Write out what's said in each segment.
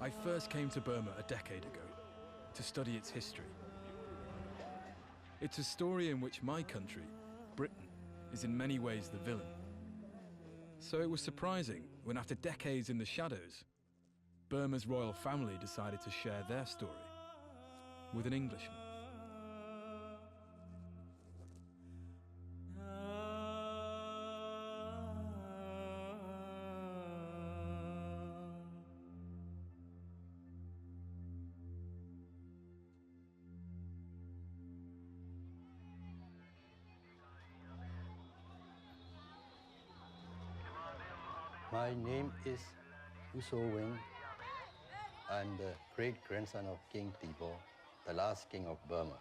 I first came to Burma a decade ago to study its history. It's a story in which my country, Britain, is in many ways the villain. So it was surprising when, after decades in the shadows, Burma's royal family decided to share their story with an Englishman. My name is Uso Wing. I'm the great-grandson of King Thibaw, the last king of Burma.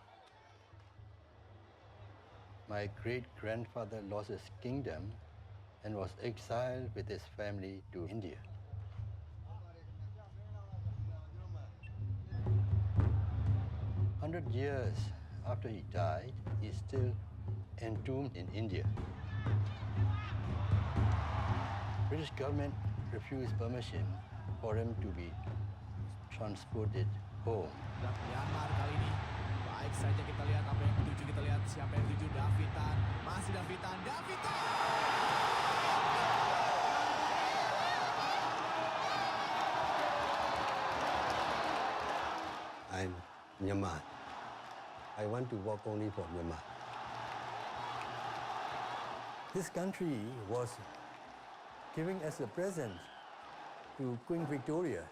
My great-grandfather lost his kingdom and was exiled with his family to India. 100 years after he died, he's still entombed in India. British government refused permission for him to be transported home. Myanmar kali ini, baik saja kita lihat apa yang dituju, kita lihat siapa yang dituju, Davitan, masih Davitan, Davitan! I'm Myanmar. I want to work only for Myanmar. This country was giving us a present to Queen Victoria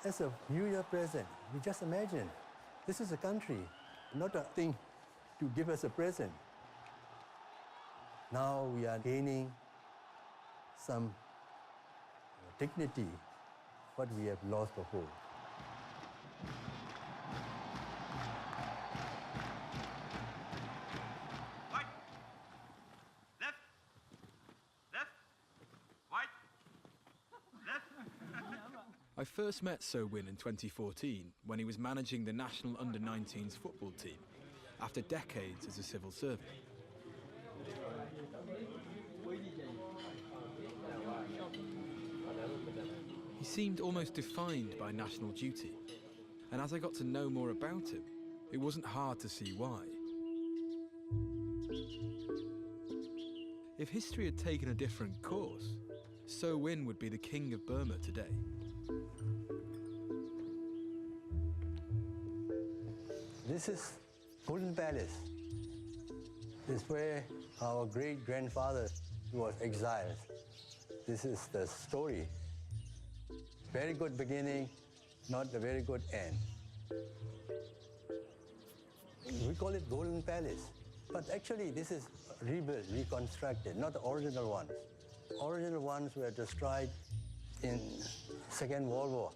as a New Year present. You just imagine, this is a country, not a thing to give us a present. Now we are gaining some dignity, what we have lost before. I first met So Win in 2014 when he was managing the national under-19s football team after decades as a civil servant. He seemed almost defined by national duty, and as I got to know more about him, it wasn't hard to see why. If history had taken a different course, So Win would be the king of Burma today. This is Golden Palace. This is where our great-grandfather was exiled. This is the story. Very good beginning, not a very good end. We call it Golden Palace, but actually this is rebuilt, reconstructed, not the original ones. Original ones were destroyed in Second World War.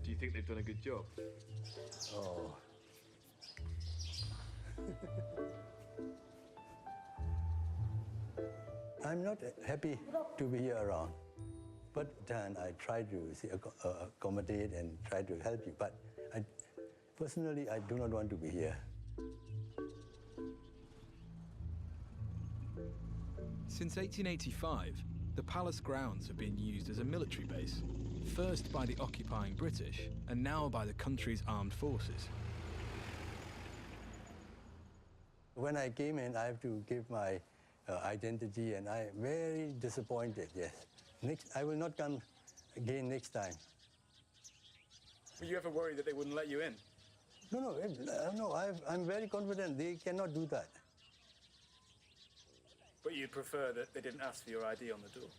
Do you think they've done a good job? Oh. I'm not happy to be here around, but then I try to accommodate and try to help you. But personally, I do not want to be here. Since 1885, the palace grounds have been used as a military base, first by the occupying British and now by the country's armed forces. When I came in, I have to give my identity, and I'm very disappointed, yes. I will not come again next time. Were you ever worried that they wouldn't let you in? No, I'm very confident they cannot do that. But you'd prefer that they didn't ask for your ID on the door?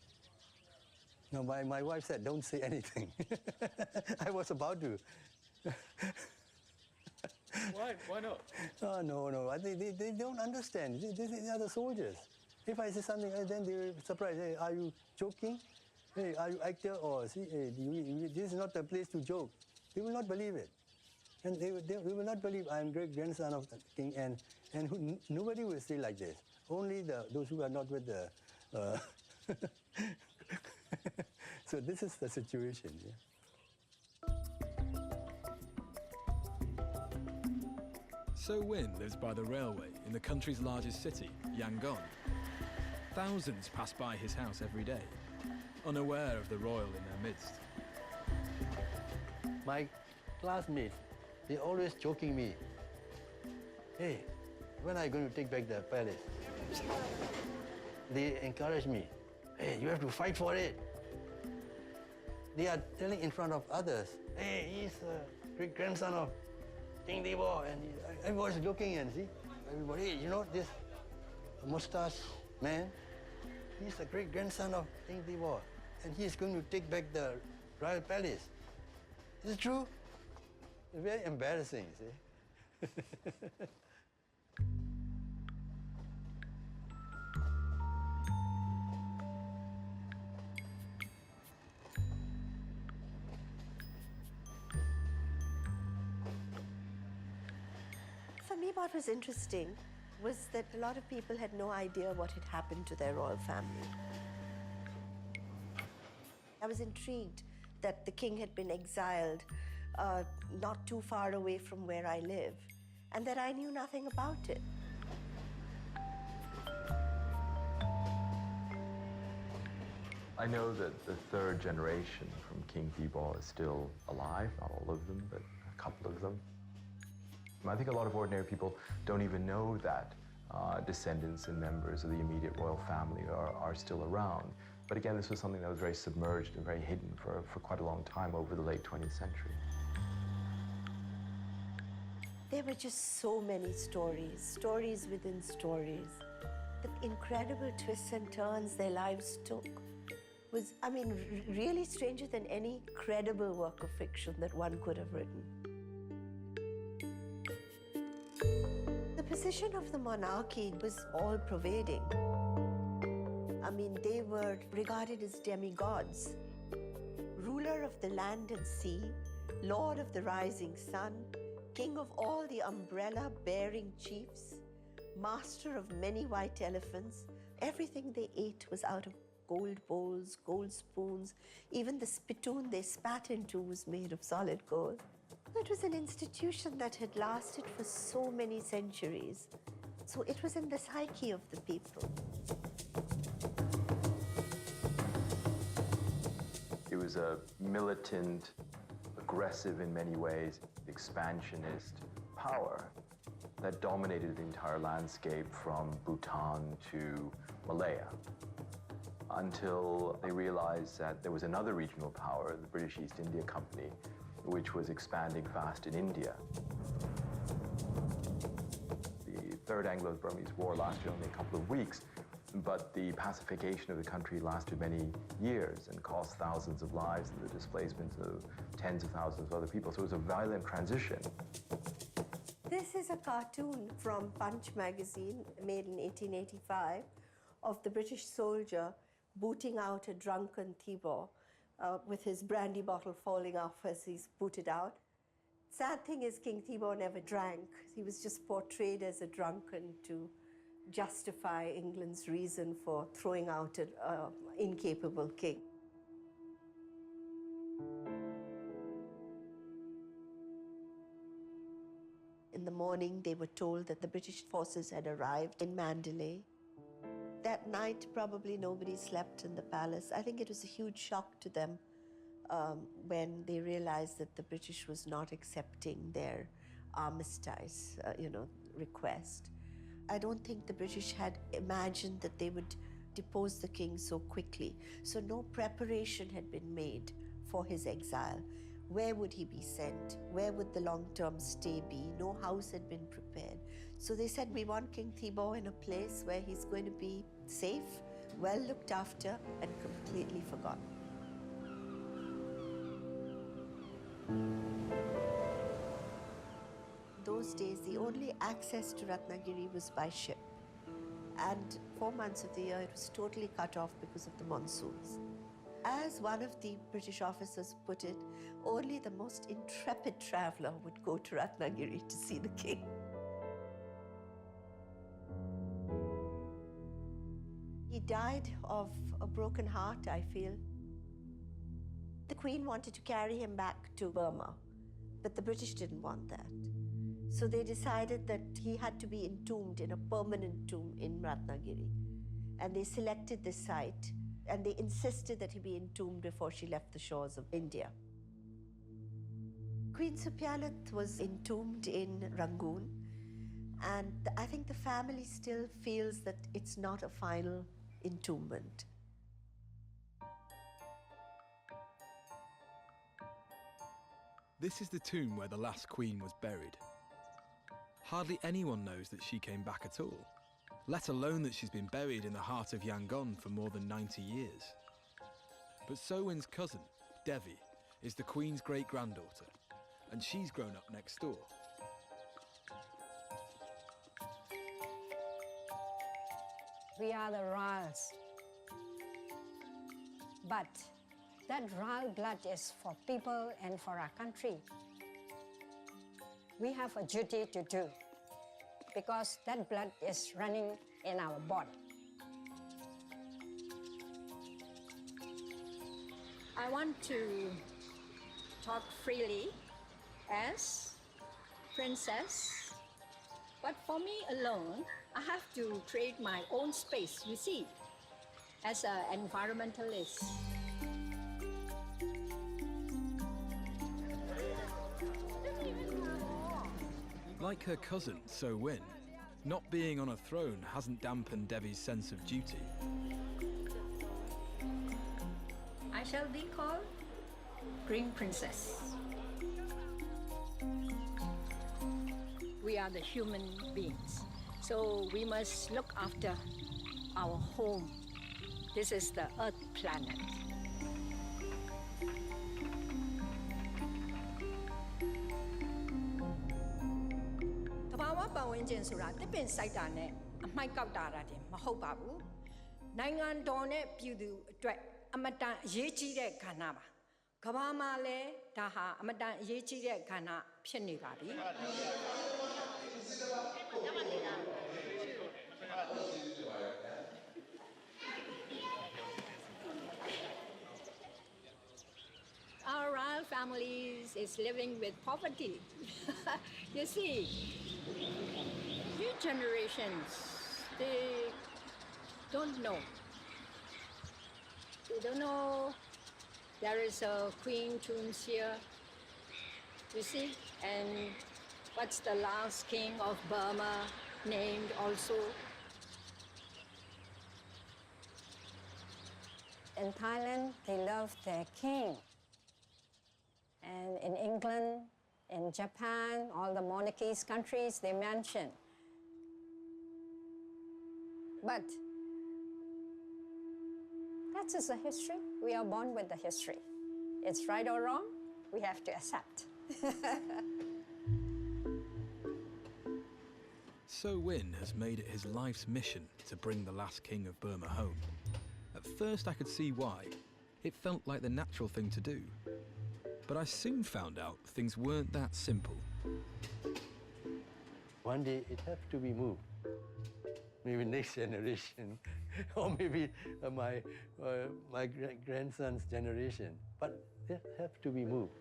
No, my wife said, don't say anything. I was about to. Why not? Oh, no, they don't understand. They are the soldiers. If I say something, then they will be surprised. Hey, are you joking? Hey, are you actor? Or see, hey, this is not the place to joke. They will not believe it. And they will not believe I'm great-grandson of the king, and nobody will say like this. Only those who are not with the... So this is the situation, yeah. So Win lives by the railway in the country's largest city, Yangon. Thousands pass by his house every day, unaware of the royal in their midst. My classmates, they always joking me. Hey, when are you going to take back the palace? They encourage me. Hey, you have to fight for it. They are telling in front of others. Hey, he's a great-grandson of King Debo. And everybody's looking and see. Everybody, hey, you know this mustache man? He's a great-grandson of King Debo. And he's going to take back the royal palace. Is it true? It's very embarrassing, see? For me, what was interesting was that a lot of people had no idea what had happened to their royal family. I was intrigued that the king had been exiled not too far away from where I live, and that I knew nothing about it. I know that the third generation from King Thibaw is still alive, not all of them, but a couple of them. I think a lot of ordinary people don't even know that descendants and members of the immediate royal family are still around. But again, this was something that was very submerged and very hidden for quite a long time over the late 20th century. There were just so many stories, stories within stories. The incredible twists and turns their lives took was, I mean, really stranger than any credible work of fiction that one could have written. The position of the monarchy was all-pervading. I mean, they were regarded as demigods, ruler of the land and sea, lord of the rising sun, king of all the umbrella-bearing chiefs, master of many white elephants. Everything they ate was out of gold bowls, gold spoons. Even the spittoon they spat into was made of solid gold. It was an institution that had lasted for so many centuries. So it was in the psyche of the people. It was a militant, aggressive in many ways, expansionist power that dominated the entire landscape from Bhutan to Malaya, until they realized that there was another regional power, the British East India Company, which was expanding fast in India. The Third Anglo-Burmese War lasted only a couple of weeks, but the pacification of the country lasted many years and cost thousands of lives and the displacement of tens of thousands of other people. So it was a violent transition. This is a cartoon from Punch magazine, made in 1885, of the British soldier booting out a drunken Thibaw with his brandy bottle falling off as he's booted out. Sad thing is, King Thibaw never drank. He was just portrayed as a drunken to justify England's reason for throwing out an incapable king. In the morning, they were told that the British forces had arrived in Mandalay. That night, probably nobody slept in the palace. I think it was a huge shock to them when they realized that the British was not accepting their armistice, request. I don't think the British had imagined that they would depose the king so quickly. So no preparation had been made for his exile. Where would he be sent? Where would the long-term stay be? No house had been prepared. So they said, we want King Thibaw in a place where he's going to be safe, well looked after, and completely forgotten. Those days, the only access to Ratnagiri was by ship. And 4 months of the year, it was totally cut off because of the monsoons. As one of the British officers put it, only the most intrepid traveler would go to Ratnagiri to see the king. He died of a broken heart, I feel. The Queen wanted to carry him back to Burma, but the British didn't want that. So they decided that he had to be entombed in a permanent tomb in Ratnagiri. And they selected this site, and they insisted that he be entombed before she left the shores of India. Queen Supianat was entombed in Rangoon, and I think the family still feels that it's not a final entombment. This is the tomb where the last queen was buried. Hardly anyone knows that she came back at all, let alone that she's been buried in the heart of Yangon for more than 90 years. But So-win's cousin, Devi, is the queen's great-granddaughter, and she's grown up next door. We are the royals. But that royal blood is for people and for our country. We have a duty to do because that blood is running in our body. I want to talk freely as princess, but for me alone, I have to create my own space, you see, as an environmentalist. Like her cousin, So-win, not being on a throne hasn't dampened Devi's sense of duty. I shall be called Green Princess. We are the human beings, so we must look after our home. This is the Earth planet. သဘာဝပတ်ဝန်းကျင်ဆိုတာတစ်ပင်စိုက်တာနဲ့အမိုက်ကောက်တာတင်မဟုတ်ပါဘူး။နိုင်ငံတော်နဲ့ပြည်သူအတွက်အမတန်အရေးကြီးတဲ့ကဏ္ဍပါ။ကမ္ဘာမှာလည်းဒါဟာအမတန်အရေးကြီးတဲ့ကဏ္ဍဖြစ်နေပါပြီ။ Our royal families is living with poverty. You see, new generations, they don't know. They don't know there is a queen tomb here, you see, and what's the last king of Burma named also. In Thailand, they love their king. And in England, in Japan, all the monarchies countries they mention. But that is the history. We are born with the history. It's right or wrong, we have to accept. So-win has made it his life's mission to bring the last king of Burma home. At first I could see why. It felt like the natural thing to do. But I soon found out things weren't that simple. One day it has to be moved. Maybe next generation, or maybe my grandson's generation. But it has to be moved.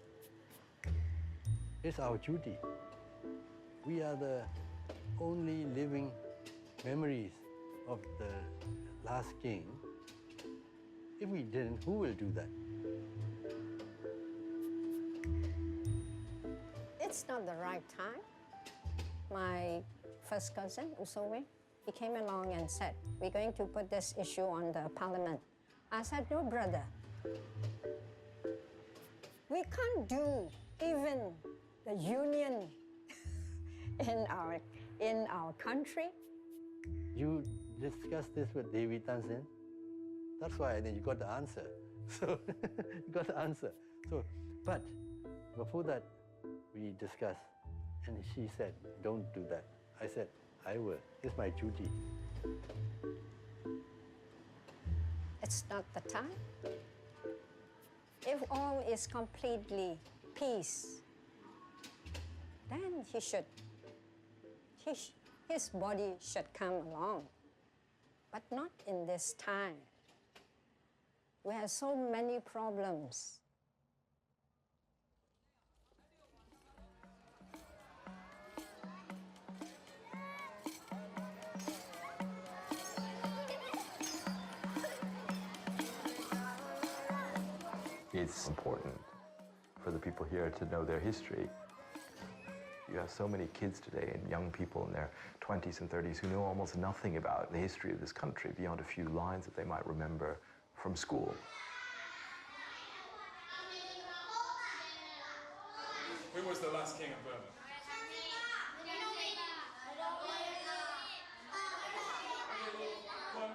It's our duty. We are the only living memories of the last king. If we didn't, who will do that? It's not the right time. My first cousin, So-win, he came along and said, we're going to put this issue on the parliament. I said, no, brother. We can't do even the union in our country. You discussed this with David Tansen. That's why then you got the answer. So you got the answer. So, but before that, we discussed, and she said, don't do that. I said, I will. It's my duty. It's not the time. If all is completely peace, then his body should come along. But not in this time. We have so many problems. It's important for the people here to know their history. You have so many kids today and young people in their 20s and 30s who know almost nothing about the history of this country beyond a few lines that they might remember from school. Who was the last king of Burma?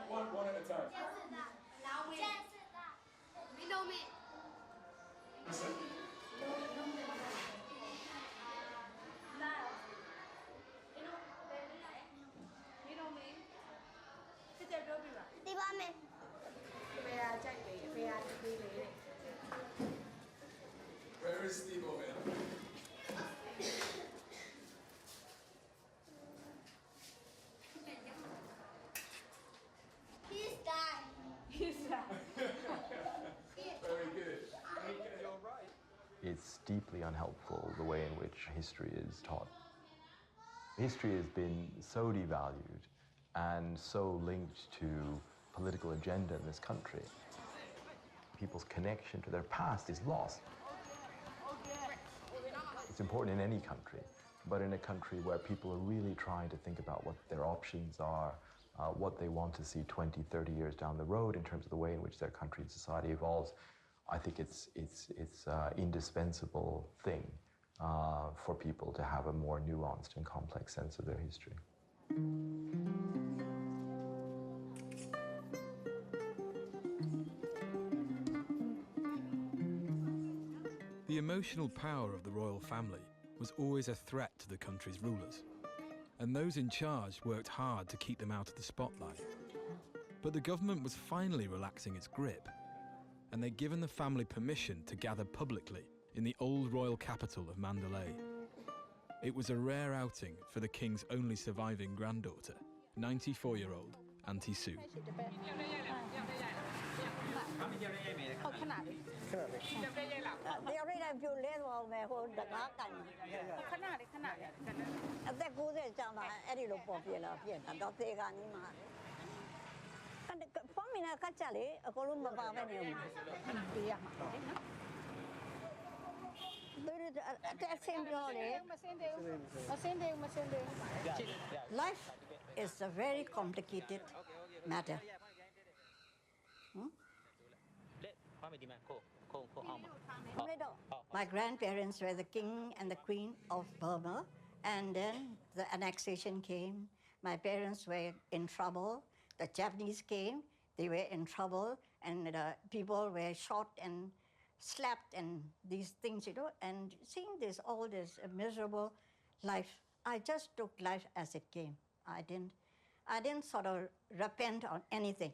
One at a time. Listen. Where is Steve over here? Very good. You're right. It's deeply unhelpful the way in which history is taught. History has been so devalued and so linked to political agenda in this country. People's connection to their past is lost. It's important in any country, but in a country where people are really trying to think about what their options are, what they want to see 20, 30 years down the road in terms of the way in which their country and society evolves, I think it's an indispensable thing for people to have a more nuanced and complex sense of their history. The emotional power of the royal family was always a threat to the country's rulers, and those in charge worked hard to keep them out of the spotlight. But the government was finally relaxing its grip, and they'd given the family permission to gather publicly in the old royal capital of Mandalay. It was a rare outing for the king's only surviving granddaughter, 94-year-old Auntie Sue. ，Life is a very complicated matter. My grandparents were the king and the queen of Burma, and then the annexation came. My parents were in trouble. The Japanese came, they were in trouble, and people were shot and slapped and these things, you know, and seeing this, all this miserable life, I just took life as it came. I didn't sort of repent on anything.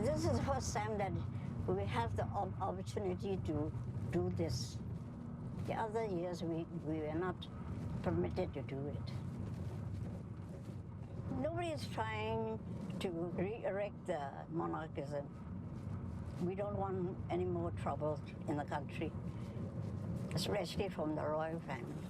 This is the first time that we have the opportunity to do this. The other years we were not permitted to do it. Nobody is trying to re-erect the monarchism. We don't want any more trouble in the country, especially from the royal family.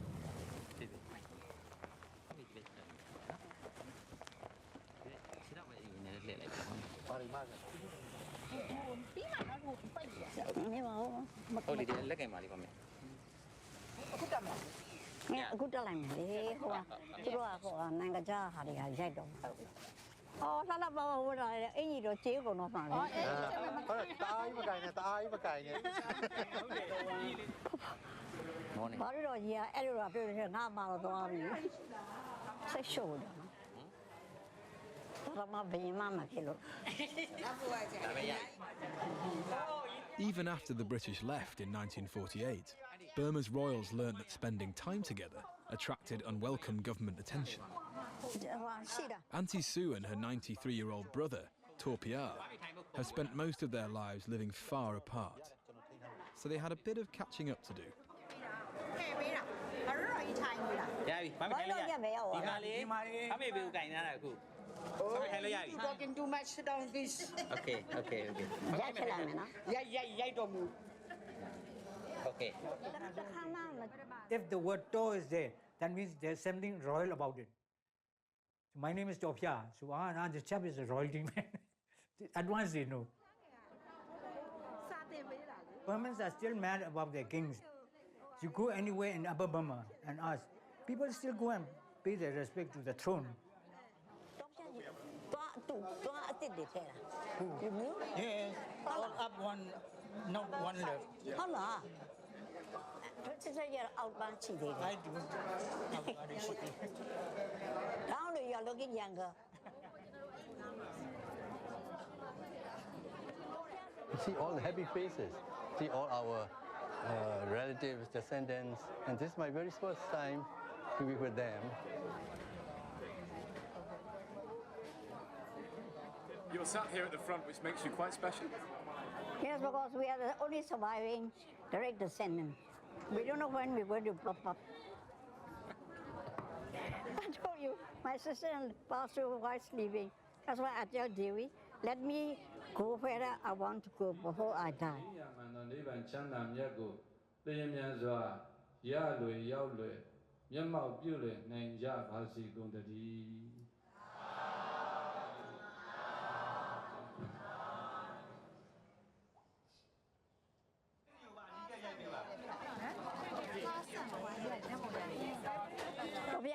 Even after the British left in 1948, Burma's royals learned that spending time together attracted unwelcome government attention. Auntie Sue and her 93-year-old brother, Torpiar, have spent most of their lives living far apart, so they had a bit of catching up to do. You're talking too much. Sit down, please. Okay. Okay. If the word to is there, that means there's something royal about it. My name is Topia, so this chap is a royalty man. Advance they know. Burmans are still mad about their kings. You go anywhere in Upper Burma and ask, people still go and pay their respect to the throne. Yes, all up one, not one left. Yeah. I do. Now you're looking younger. You see all the happy faces. See all our relatives, descendants, and this is my very first time to be with them. You're sat here at the front, which makes you quite special. Yes, because we are the only surviving direct descendant. We don't know when we're going to pop up. I told you, my sister passed away while sleeping. That's why I tell Devi, let me go where I want to go before I die.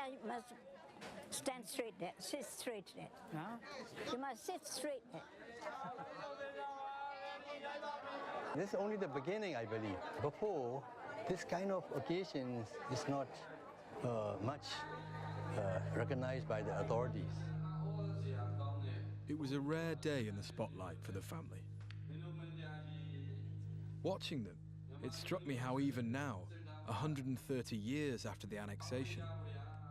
You must stand straight there, sit straight there. Huh? You must sit straight there. This is only the beginning, I believe. Before, this kind of occasions is not much recognized by the authorities. It was a rare day in the spotlight for the family. Watching them, it struck me how even now, 130 years after the annexation,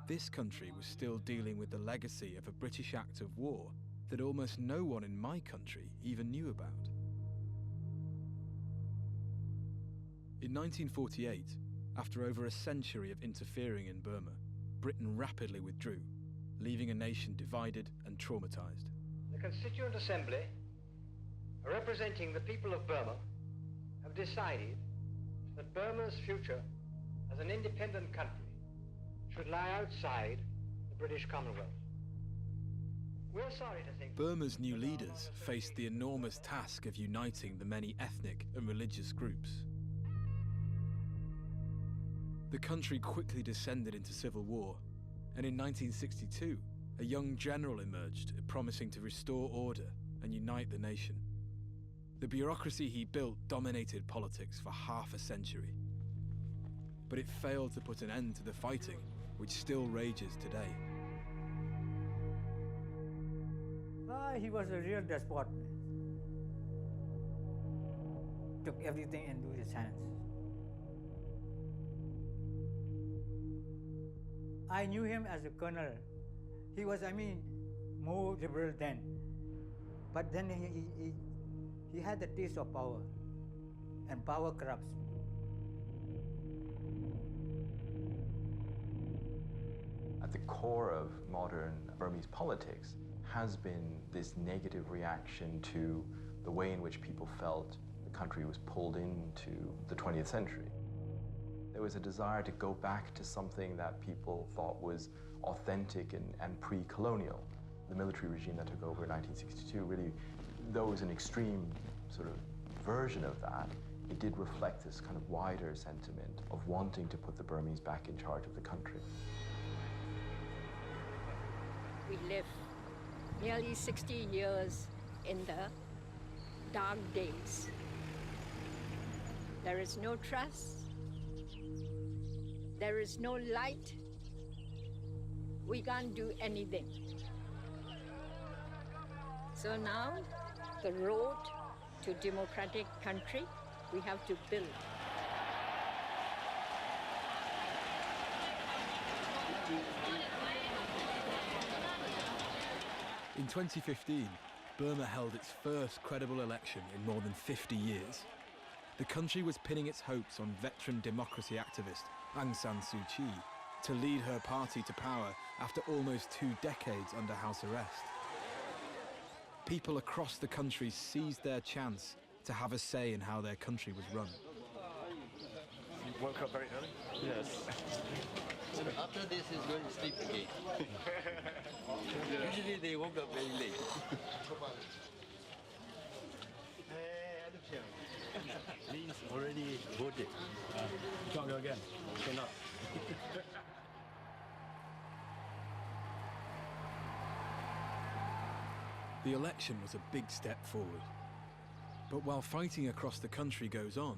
this country was still dealing with the legacy of a British act of war that almost no one in my country even knew about. In 1948, after over a century of interfering in Burma, Britain rapidly withdrew, leaving a nation divided and traumatized. The Constituent Assembly, representing the people of Burma, have decided that Burma's future as an independent country should lie outside the British Commonwealth. We're sorry to think Burma's new leaders faced the enormous task of uniting the many ethnic and religious groups. The country quickly descended into civil war, and in 1962, a young general emerged promising to restore order and unite the nation. The bureaucracy he built dominated politics for half a century. But it failed to put an end to the fighting, which still rages today. He was a real despot. Took everything into his hands. I knew him as a colonel. He was, more liberal then. But then he had the taste of power, and power corrupts. At the core of modern Burmese politics has been this negative reaction to the way in which people felt the country was pulled into the 20th century. There was a desire to go back to something that people thought was authentic and pre-colonial. The military regime that took over in 1962 really, though it was an extreme sort of version of that, it did reflect this kind of wider sentiment of wanting to put the Burmese back in charge of the country. We live nearly 60 years in the dark days. There is no trust. There is no light. We can't do anything. So now, the road to democratic country, we have to build. In 2015, Burma held its first credible election in more than 50 years. The country was pinning its hopes on veteran democracy activist Aung San Suu Kyi to lead her party to power after almost 2 decades under house arrest. People across the country seized their chance to have a say in how their country was run. You woke up very early? Yes. after this, he's going to sleep again. Usually they woke up very late. He's already voted. Can't go again. Cannot. The election was a big step forward. But while fighting across the country goes on,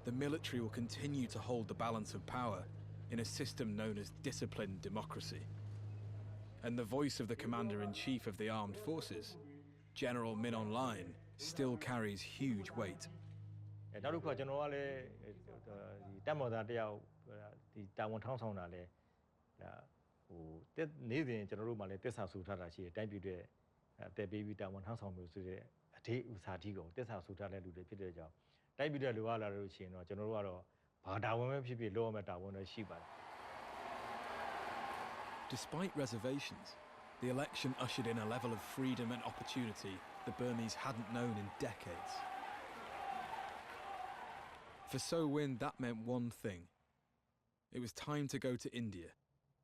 the military will continue to hold the balance of power in a system known as disciplined democracy. And the voice of the commander-in-chief of the armed forces, General Min Aung Hlaing, still carries huge weight. နောက်တစ်ခုကကျွန်တော်ကလည်းဒီတပ်မတော်သားတယောက်ဒီတာဝန်ထမ်းဆောင်တာလဲဟိုနေ့စဉ်ကျွန်တော်တို့မှလည်းတက်ဆာဆူထားတာရှိတယ်တိုင်းပြည်တွေအသက်ပေးပြီးတာဝန်ထမ်းဆောင်မှုဆိုတဲ့အထေးဥစားတီးကိုတက်ဆာဆူထားတဲ့လူတွေဖြစ်တဲ့ကြောင့်တိုင်းပြည်တွေလိုအပ်လာလို့ရှိရင်တော့ကျွန်တော်တို့ကတော့ဘာတာဝန်ပဲဖြစ်ဖြစ်လိုရမယ့်တာဝန်တွေရှိပါတယ် Despite reservations, the election ushered in a level of freedom and opportunity the Burmese hadn't known in decades. For So Win, that meant one thing. It was time to go to India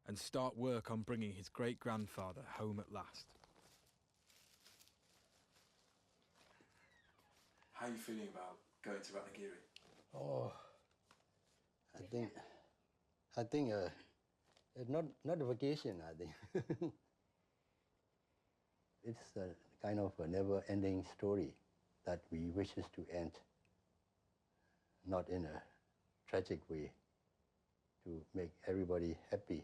and start work on bringing his great-grandfather home at last. How are you feeling about going to Ratnagiri? Oh, I think not a vacation, I think. It's a kind of a never-ending story that we wishes to end, not in a tragic way, to make everybody happy.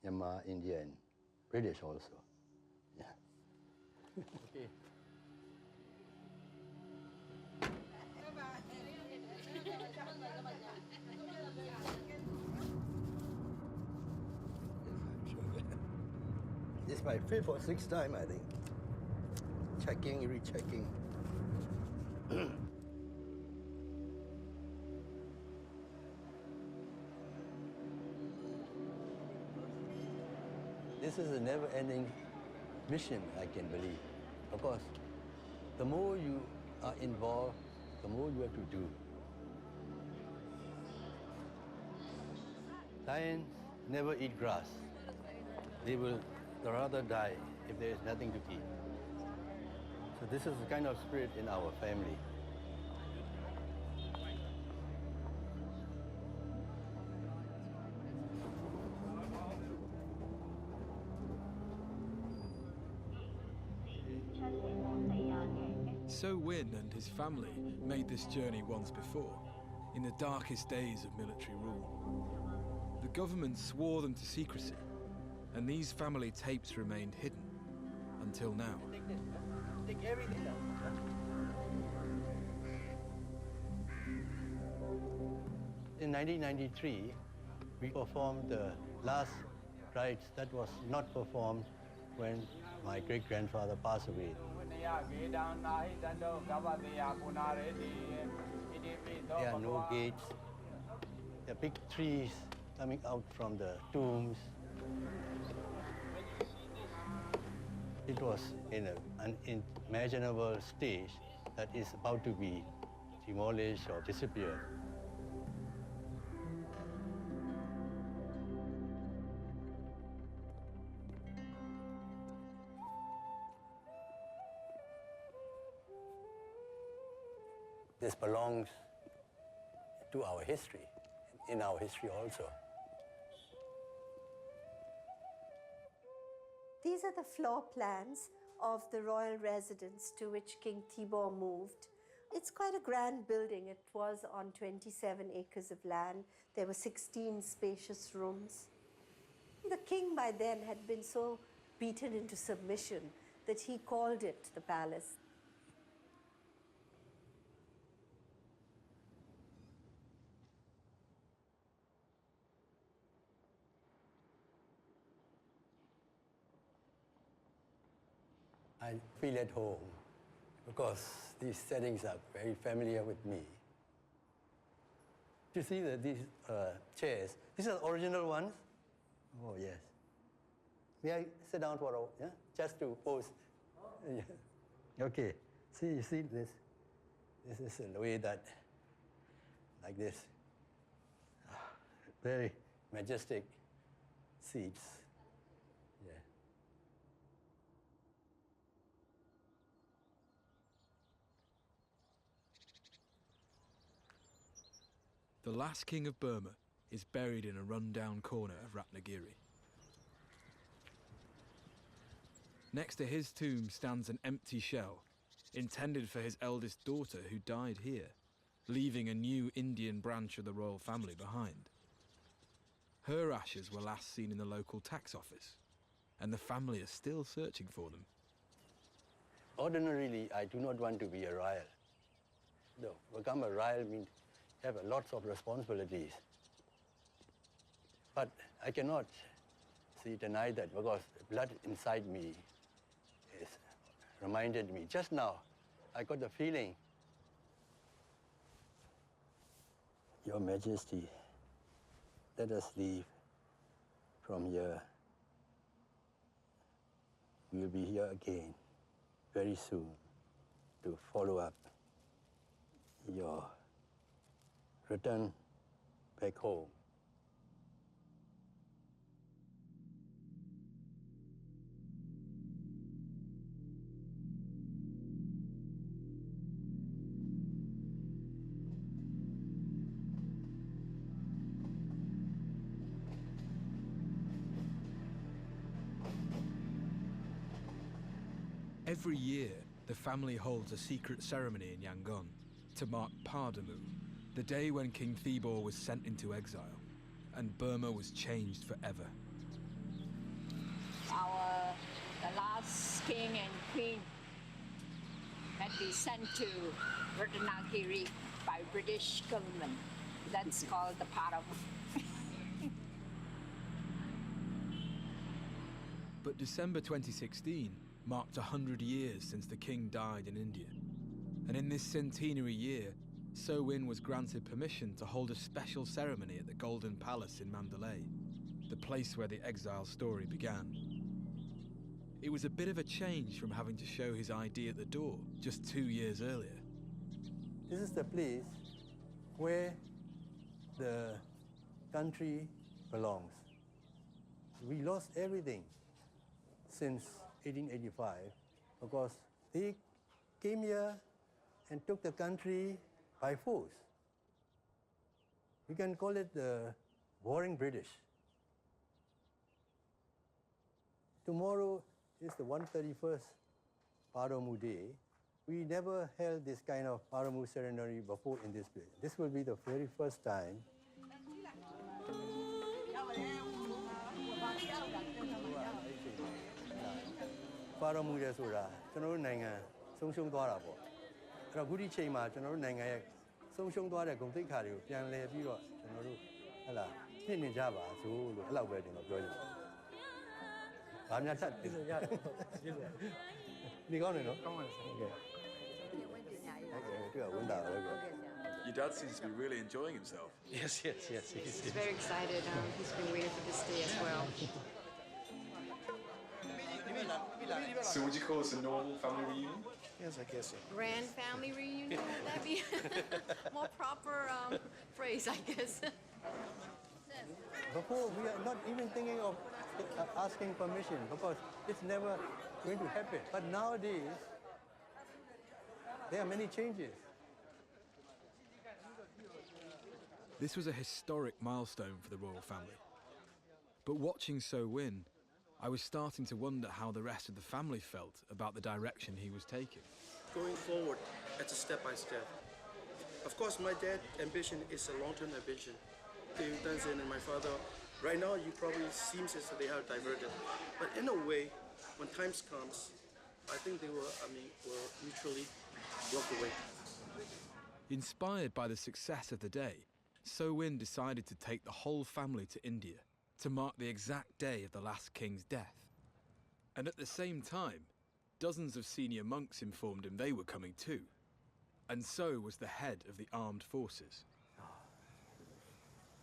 Myanmar, India, and British also. Yeah. Okay. This is my 5th or 6th time, I think. Checking, rechecking. This is a never-ending mission, I can believe. Of course, the more you are involved, the more you have to do. Lions never eat grass. They will rather die if there is nothing to eat. So this is the kind of spirit in our family. So Win and his family made this journey once before, in the darkest days of military rule. The government swore them to secrecy, and these family tapes remained hidden until now. Take everything down. In 1993, we performed the last rites that was not performed when my great-grandfather passed away. There are no gates. There are big trees coming out from the tombs. It was in an unimaginable stage that is about to be demolished or disappear. This belongs to our history, in our history also. These are the floor plans of the royal residence to which King Thibaw moved. It's quite a grand building. It was on 27 acres of land. There were 16 spacious rooms. The king by then had been so beaten into submission that he called it the palace. I feel at home because these settings are very familiar with me. You see that these chairs, these are the original ones? Oh, yes. May I sit down for a, yeah? Just to pose. Yeah. Okay. See, you see this? This is the way that, like this. Very majestic seats. Yeah. The last king of Burma is buried in a run-down corner of Ratnagiri. Next to his tomb stands an empty shell, intended for his eldest daughter who died here, leaving a new Indian branch of the royal family behind. Her ashes were last seen in the local tax office, and the family are still searching for them. Ordinarily, I do not want to be a royal. To become a royal means have lots of responsibilities. But I cannot deny that because the blood inside me is reminded me. Just now, I got the feeling, Your Majesty, let us leave from here. We'll be here again very soon to follow up your return back home. Every year, the family holds a secret ceremony in Yangon to mark Paramoo, the day when King Thibaw was sent into exile and Burma was changed forever. The last king and queen had been sent to Ratnagiri by British government. That's called the Paramoo. But December 2016 marked 100 years since the king died in India. And in this centenary year, So Win was granted permission to hold a special ceremony at the Golden Palace in Mandalay, the place where the exile story began. It was a bit of a change from having to show his ID at the door just 2 years earlier. This is the place where the country belongs. We lost everything since 1885 because they came here and took the country by force. We can call it the warring British. Tomorrow is the 131st Paramoo Day. We never held this kind of Paramoo ceremony before in this place. This will be the very first time. Paramoo တဲ့ဆိုတာကျွန်တော်တို့နိုင်ငံဆုံးရှုံးသွားတာပေါ့အဲ့တော့အခုဒီချိန်မှာကျွန်တော်တို့နိုင်ငံရဲ့ဆုံးရှုံးသွားတဲ့ဂုဏ်သိက္ခာတွေကိုပြန်လည်ပြီးတော့ကျွန်တော်တို့ဟဲ့လားပြင်နေကြပါစို့လို့အဲ့လောက်ပဲကျွန်တော်ပြောချင်ပါတယ်။ဘာများထပ်ပြင်ရရတယ်။ဒီကောင်းနေနော်။ကောင်းပါစေ။ဟုတ်ကဲ့။ Your dad seems to be really enjoying himself. Yes. He's very excited. He's been waiting for this day as well. So would you call this a normal family reunion? Yes, I guess so. Grand family reunion, would that be more proper phrase, I guess? Before, we are not even thinking of asking permission because it's never going to happen. But nowadays, there are many changes. This was a historic milestone for the royal family. But watching So Win, I was starting to wonder how the rest of the family felt about the direction he was taking. Going forward, it's a step by step. Of course, my dad's ambition is a long-term ambition. David Dunson and my father, right now, you probably seems as if they have diverted. But in a way, when times comes, I think they will mutually walk away. Inspired by the success of the day, So Win decided to take the whole family to India to mark the exact day of the last king's death. And at the same time, dozens of senior monks informed him they were coming too. And so was the head of the armed forces.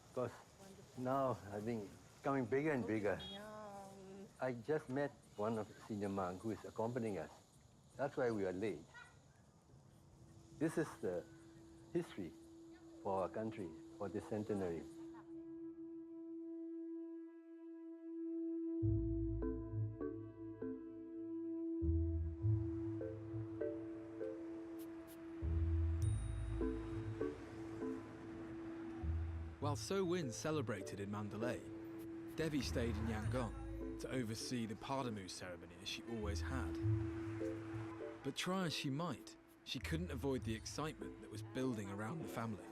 Because now, I think, it's coming bigger and bigger. I just met one of the senior monks who is accompanying us. That's why we are late. This is the history for our country, for this centenary. While So Win celebrated in Mandalay, Devi stayed in Yangon to oversee the Paramoo ceremony as she always had. But try as she might, she couldn't avoid the excitement that was building around the family.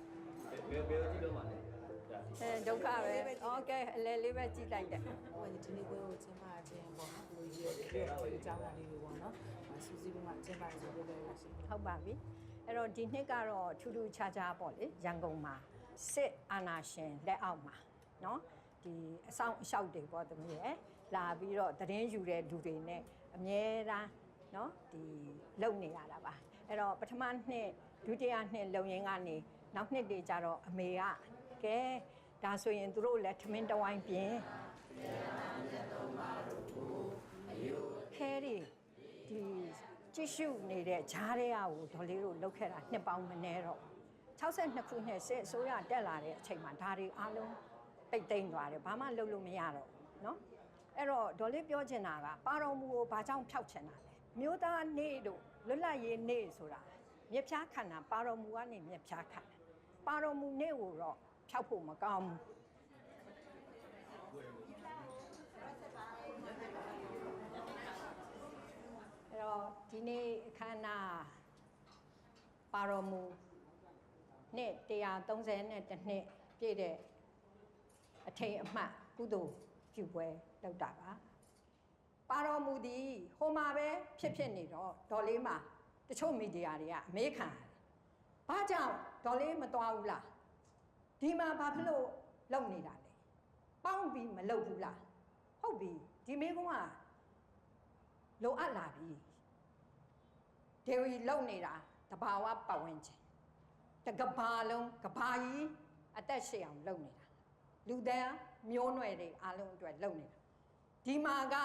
ဒုက္ခပဲ။ Okay အလဲလေးပဲကြည့်လိုက်တယ်။ ဒီနေ့ပွဲကိုကျင်းပခြင်းပေါ့နော်။ဘယ်လိုရည်ရွယ်ပြီးတော့အကြောင်းအရာလေးတွေပေါ့နော်။စူးစီးပြီးမှကျင်းပရဆိုပြောပြရစီ။ ဟုတ်ပါပြီ။အဲ့တော့ဒီနှစ်ကတော့ထူးထူးခြားခြားပေါ့လေရန်ကုန်မှာစစ်အာဏာရှင်လက်အောက်မှာနော်ဒီအဆောင်အလျှောက်တွေပေါ့သမီးရယ်လာပြီးတော့သတင်းယူတဲ့လူတွေနဲ့အမြဲတမ်းနော်ဒီလုံနေရတာပါအဲ့တော့ပထမနှစ်ဒုတိယနှစ်လုံရင်းကနေနောက်နှစ်တွေကျတော့အမေကကဲဒါဆိုရင်သူတို့လည်းထမင်းတဝိုင်းပြင်းခဲရီဒီကြည့်ရှုနေတဲ့ဂျားတွေကကိုဒေါ်လေးတို့လောက်ခဲ့တာနှစ်ပေါင်းမနေတော့62ခုနှစ်စစ်အစိုးရတက်လာတဲ့အချိန်မှာဒါတွေအားလုံးပိတ်သိမ်းသွားတယ်ဘာမှလုပ်လို့မရတော့เนาะအဲ့တော့ဒေါ်လေးပြောချင်တာကပါတော်မူကိုဘာကြောင့်ဖျောက်ချင်တာလဲမြို့သားနေတို့လွတ်လပ်ရေးနေဆိုတာမြက်ဖြားခံတာပါတော်မူကနေမြက်ဖြားခံပါတော်မူနေကိုတော့ဖျောက်ဖို့မကောင်းဘူးအဲ့တော့ဒီနေ့အခမ်းအနားပါတော်မူနှစ်130နဲ့တစ်နှစ်ပြည့်တဲ့အထိန်အမှတ်ကုသိုလ်ပြုပွဲလုပ်တာပါတော်မူသည်ဟိုမှာပဲဖြစ်နေတော့ဒေါ်လေးမှာတချို့မီဒီယာတွေကအမေးခံဘာကြောင့်ဒေါ်လေးမသွားဘူးလားဒီမှာဘာဖြစ်လို့လုပ်နေတာလဲပေါင်းပြီးမလုပ်ဘူးလားဟုတ်ပြီဒီမေးခွန်းကလိုအပ်လာပြီဒေဝီလုပ်နေတာတဘာဝပတ်ဝန်းကျင်တကဘာလုံးကဘာကြီးအသက်ရှည်အောင်လုပ်နေတာလူသားမျိုးနွယ်တွေအားလုံးအတွက်လုပ်နေတာဒီမှာက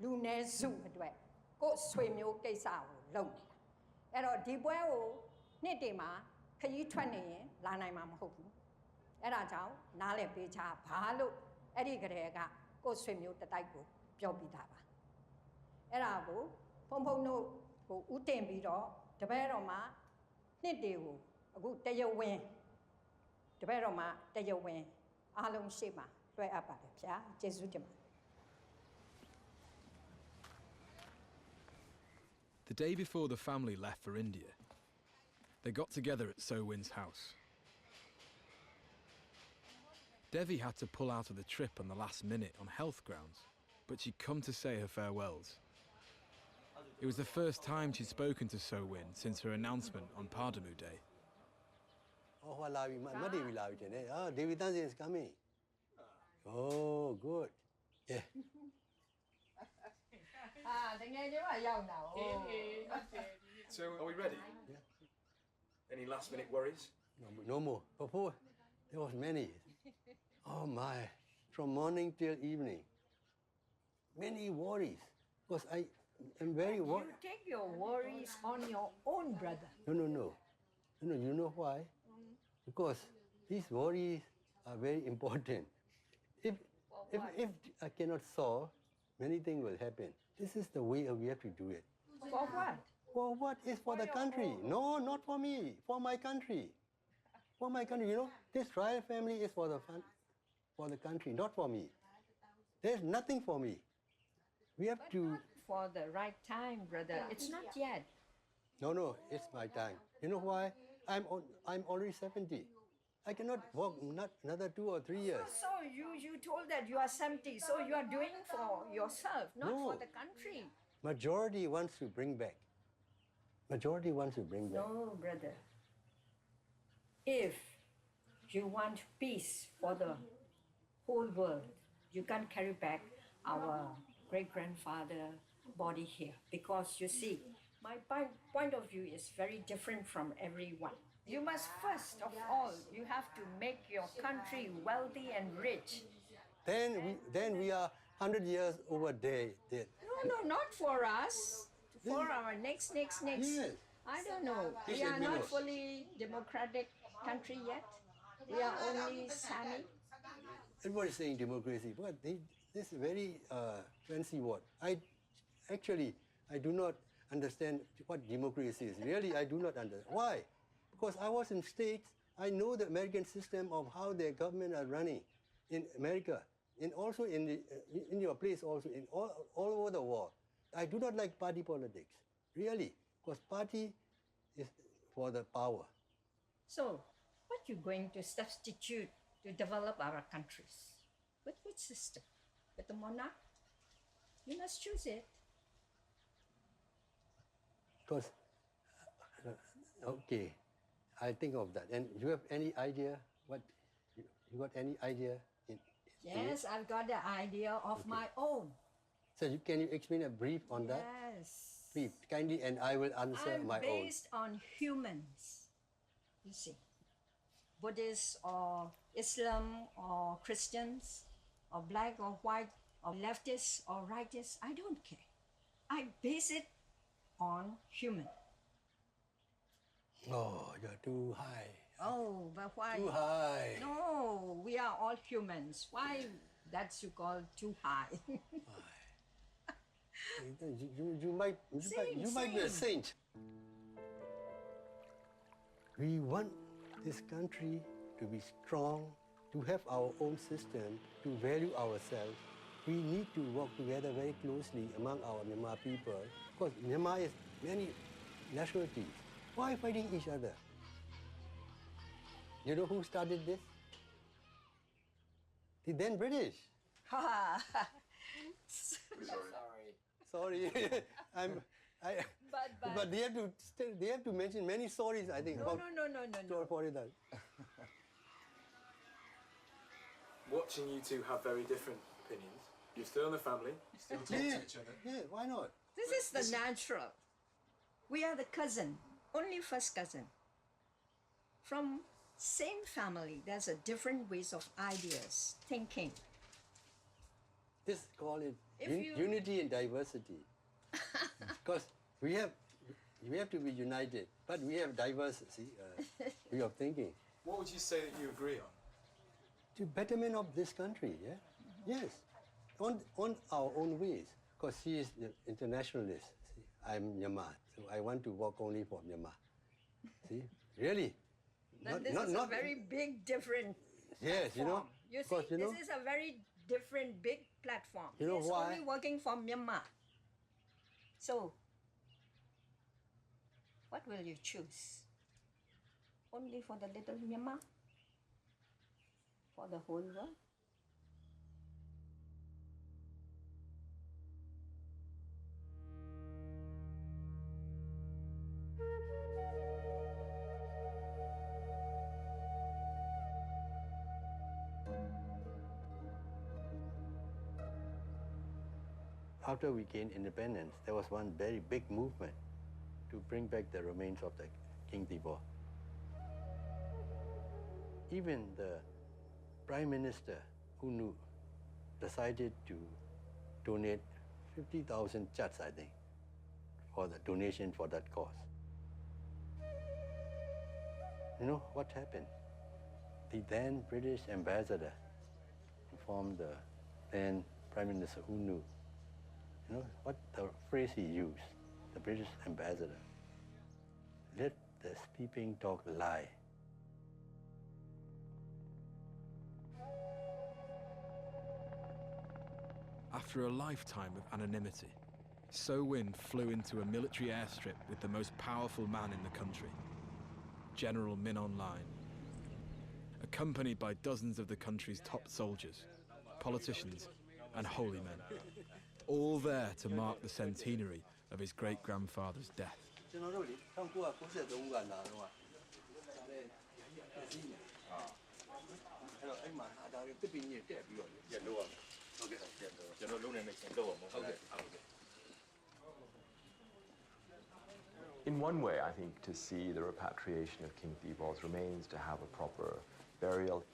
လူနည်းစုအတွက်ကိုယ်ဆွေမျိုးကိစ္စကိုလုပ်နေတာအဲ့တော့ဒီပွဲကိုနှစ်တည်းမှာခရီးထွက်နေရင်လာနိုင်မှာမဟုတ်ဘူးအဲ့ဒါကြောင့်နားလည်ပေးချဘာလို့အဲ့ဒီကလေးကကိုယ်ဆွေမျိုးတတိုက်ကိုပြောပြီးသားပါအဲ့ဒါကိုဖုံဖုံတို့ဟိုဥတင်ပြီးတော့တပည့်တော်မှာနှစ်တည်းကိုအခုတရဝင်းတပည့်တော်မှာတရဝင်းအားလုံးရှိမှာလွှဲအပ်ပါတယ်ဗျာကျေးဇူးတင်ပါတယ် The day before the family left for India, they got together at So Win's house. Devi had to pull out of the trip on the last minute on health grounds, but she'd come to say her farewells. It was the first time she'd spoken to So Win since her announcement on Paramoo Day. Oh, David Tanzin is coming. Oh, good. Yeah. So, are we ready? Yeah. Any last-minute worries? No more. Before, there was many. Oh my, from morning till evening. Many worries. Because I am very worried. You take your worries on your own, brother. No. You know why? Because these worries are very important. If I cannot solve, many things will happen. This is the way we have to do it. For what? For what is for the country? No, not for me. For my country. For my country, you know, this royal family is for the country, not for me. There's nothing for me. We have to. For the right time, brother. It's not yet. No, it's my time. You know why? I'm already 70. I cannot work not another 2 or 3 years. So you told that you are 70, so you are doing for yourself, not for the country. Majority wants to bring back. Majority wants to bring back. No, brother. If you want peace for the whole world, you can't carry back our great-grandfather body here. Because you see, my point of view is very different from everyone. You must first of all, you have to make your country wealthy and rich. Then we are 100 years over there. No, not for us. For our next. Yes. I don't know. We are not fully democratic country yet. We are only Sami. Everybody is saying democracy, but this very fancy word. I do not understand what democracy is. Really, I do not understand. Why? Because I was in States. I know the American system of how their government are running in America, and also in your place, also in all over the world. I do not like party politics, really, because party is for the power. So, what you going to substitute to develop our countries? With which system? With the monarch? You must choose it. Because, okay, I think of that. And you have any idea what, you got any idea? Yes, I've got the idea of my own. So can you explain a brief on that? Yes. Brief, kindly, and I will answer my own. Based on humans, you see. Buddhists or Islam or Christians or black or white or leftists or rightists, I don't care. I base it on human. Oh, you're too high. Oh, but why? Too high. No, we are all humans. Why that's you call too high? You might be a saint. We want this country to be strong, to have our own system, to value ourselves. We need to work together very closely among our Myanmar people, because Myanmar is many nationalities. Why fighting each other? You know who started this? The then British. Sorry. But they have to mention many stories, I think. No. For that. Watching you two have very different opinions. You're still in the family. You still talk to each other. Yeah, why not? This is the natural. We are the cousin, only first cousin. From same family, there's a different ways of ideas, thinking. Just call it unity and diversity. Because we have to be united, but we have diversity way of thinking. What would you say that you agree on? The betterment of this country, yeah? Yes, on our own ways. Because she is the internationalist. See, I'm Myanmar, so I want to work only for Myanmar. See, really. This is a very big, different yes, platform. You see, this is a very different, big platform. You know It's why? only working for Myanmar. So, what will you choose? Only for the little Myanmar? For the whole world? After we gained independence, there was one very big movement to bring back the remains of the King Thibaw. Even the Prime Minister, who knew, decided to donate 50,000 chats, I think, for the donation for that cause. You know what happened? The then British ambassador informed the then Prime Minister who knew. You know what the phrase he used, the British ambassador? Let the peeping dog lie. After a lifetime of anonymity, So Win flew into a military airstrip with the most powerful man in the country, General Min Aung Hlaing, accompanied by dozens of the country's top soldiers, politicians, and holy men, all there to mark the centenary of his great-grandfather's death. In one way, I think to see the repatriation of King Thibaw's remains, to have a proper burial,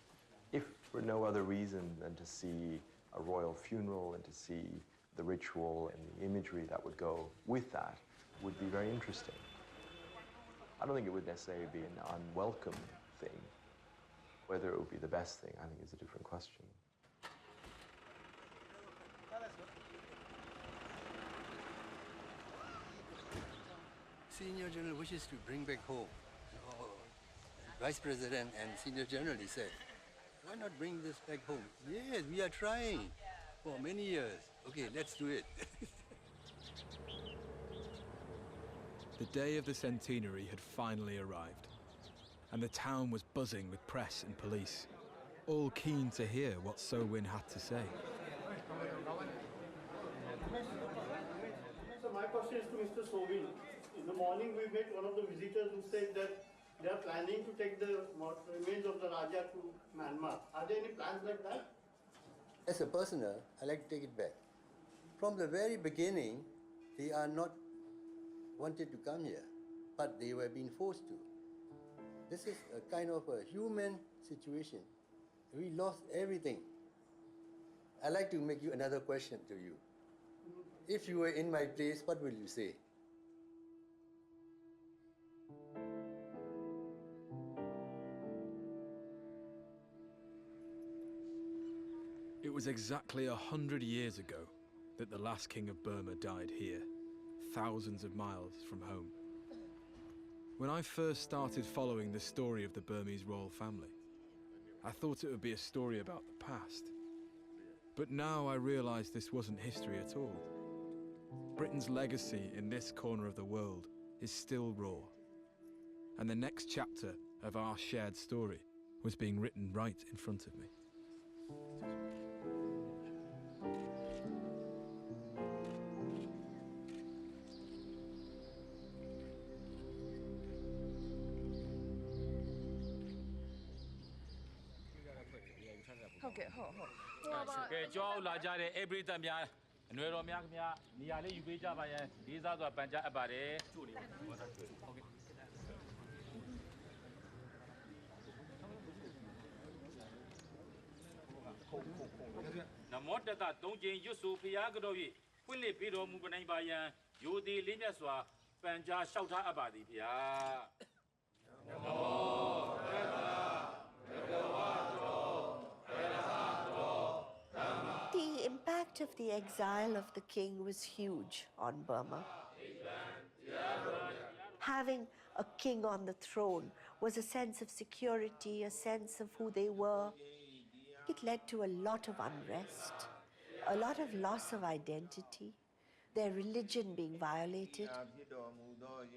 if for no other reason than to see a royal funeral and to see the ritual and the imagery that would go with that, would be very interesting. I don't think it would necessarily be an unwelcome thing. Whether it would be the best thing, I think, is a different question. senior general wishes to bring back home. Oh, Vice President and senior general, he said, why not bring this back home? Yes, we are trying for many years. Okay, let's do it. The day of the centenary had finally arrived, and the town was buzzing with press and police, all keen to hear what So Win had to say. So my question is to Mr. Sovin. In the morning we met one of the visitors who said that they are planning to take the remains of the Raja to Myanmar. Are there any plans like that? As a personal, I like to take it back. From the very beginning, they are not wanted to come here, but they were being forced to. This is a kind of a human situation. We lost everything. I'd like to make you another question to you. If you were in my place, what will you say? It was exactly 100 years ago that the last king of Burma died here, thousands of miles from home. When I first started following the story of the Burmese royal family, I thought it would be a story about the past. But now I realise this wasn't history at all. Britain's legacy in this corner of the world is still raw. And the next chapter of our shared story was being written right in front of me. The impact of the exile of the king was huge on Burma. Having a king on the throne was a sense of security, a sense of who they were. It led to a lot of unrest, a lot of loss of identity, their religion being violated.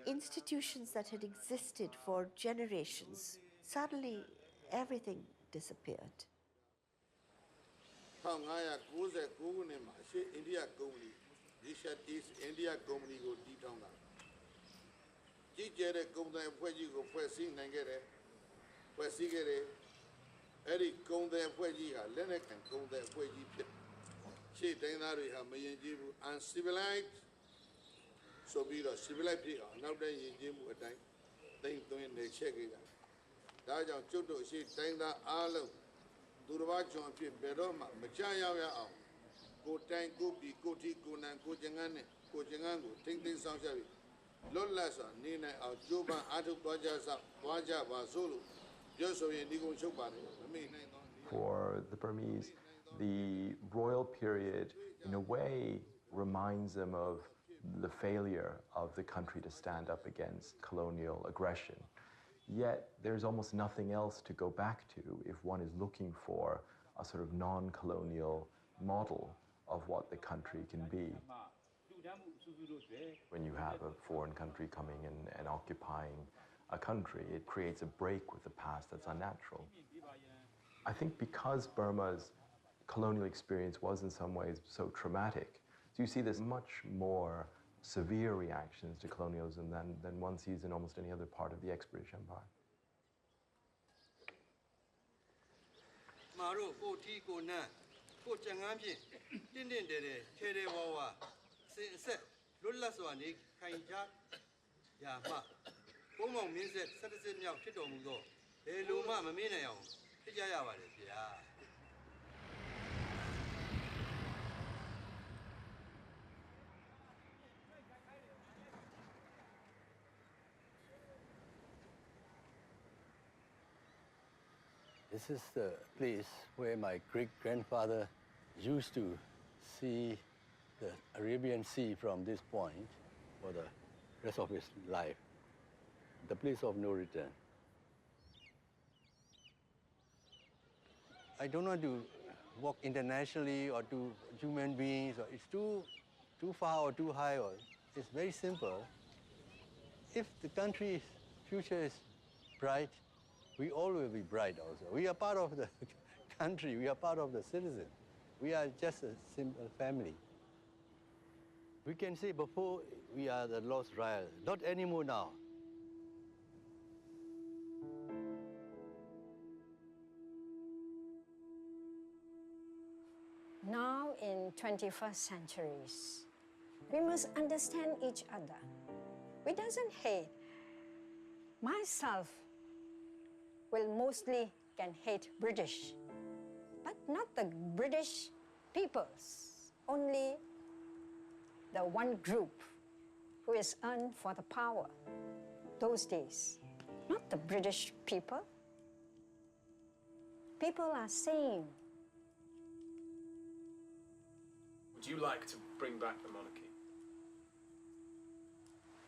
Institutions that had existed for generations, suddenly everything disappeared. 1599ခုနှစ်မှာရှေ့အိန္ဒိယကုမ္ပဏီ British East India Company ကိုတည်ထောင်တာကြီးကျယ်တဲ့ကုန်သွယ်အဖွဲ့ကြီးကိုဖွဲ့စည်းနိုင်ခဲ့တယ်ဖွဲ့စည်းခဲ့တယ်အဲ့ဒီကုန်သွယ်အဖွဲ့ကြီးဟာလက်နက်ကန်ကုန်သွယ်အဖွဲ့ကြီးဖြစ်ရှေ့တိုင်းသားတွေဟာမယဉ်ကျေးဘူး uncivilized ဆိုပြီးတော့ civilized ဖြစ်အောင်နောက်တဲ့ယဉ်ကျေးမှုအတိုင်းသိမ့်သွင်းနေချက်ခဲ့ကြဒါကြောင့်ကျွတ်တို့ရှေ့တိုင်းသားအားလုံး သူတစ်ပါးကျွန်အဖြစ်ဘယ်တော့မှမကြရောက်ရအောင်ကိုတိုင်ကိုပြီကိုထီကိုနံကိုကျငန်းနဲ့ကိုကျငန်းကိုထိမ့်သိမ်းဆောင်ရှာပြီးလွတ်လပ်စွာနေနိုင်အောင်ကြိုးပမ်းအားထုတ်သွားကြပါစို့လို့ပြောဆိုရင်ဒီကုန်းချုပ်ပါတယ်မမေ့နိုင်တော့ For the Burmese, the royal period in a way reminds them of the failure of the country to stand up against colonial aggression. Yet there's almost nothing else to go back to if one is looking for a sort of non-colonial model of what the country can be. When you have a foreign country coming and occupying a country, it creates a break with the past that's unnatural. I think because Burma's colonial experience was in some ways so traumatic, so you see this much more severe reactions to colonialism than one sees in almost any other part of the ex-British Empire. This is the place where my great-grandfather used to see the Arabian Sea from this point for the rest of his life, the place of no return. I don't want to walk internationally or to human beings, or it's too far or too high, or it's very simple. If the country's future is bright, we all will be bright also. We are part of the country, we are part of the citizen. We are just a simple family. We can say before we are the lost royal, not anymore now. Now in 21st centuries, we must understand each other. We doesn't hate. Myself will mostly can hate British, but not the British peoples, only the one group who is earned for the power those days, not the British people. People are same. Would you like to bring back the monarchy?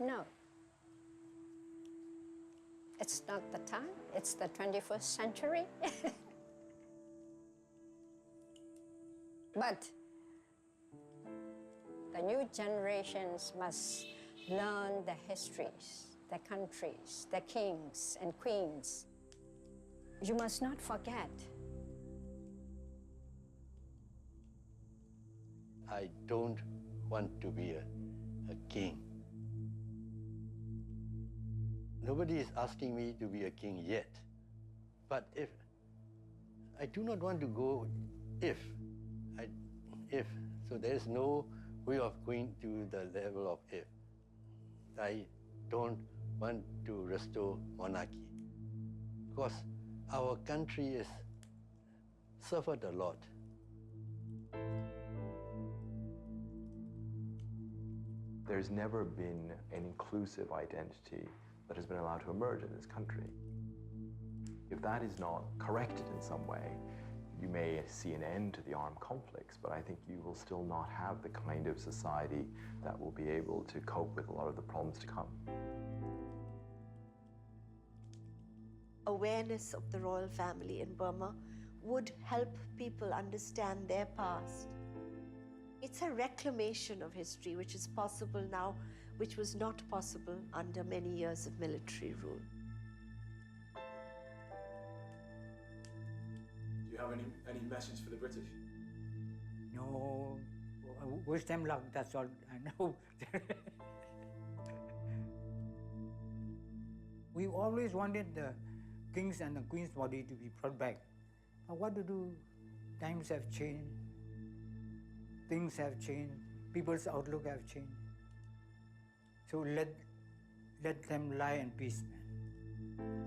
No. It's not the time. It's the 21st century. But the new generations must learn the histories, the countries, the kings and queens. You must not forget. I don't want to be a king. Nobody is asking me to be a king yet. But if I do not want to go if. So there is no way of going to the level of if. I don't want to restore monarchy. Because our country has suffered a lot. There's never been an inclusive identity that has been allowed to emerge in this country. If that is not corrected in some way, you may see an end to the armed conflicts, but I think you will still not have the kind of society that will be able to cope with a lot of the problems to come. Awareness of the royal family in Burma would help people understand their past. It's a reclamation of history which is possible now, which was not possible under many years of military rule. Do you have any message for the British? No, wish them luck, that's all I know. We always wanted the king's and the queen's body to be brought back. But what to do? Times have changed. Things have changed. People's outlook have changed. So let them lie in peace, man.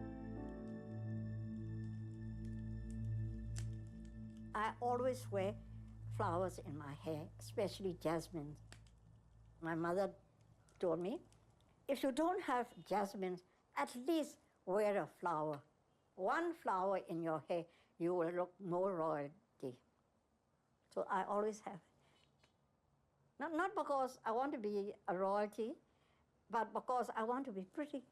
I always wear flowers in my hair, especially jasmine. My mother told me, if you don't have jasmine, at least wear a flower. One flower in your hair, you will look more royalty. So I always have. Not because I want to be a royalty, but because I want to be pretty.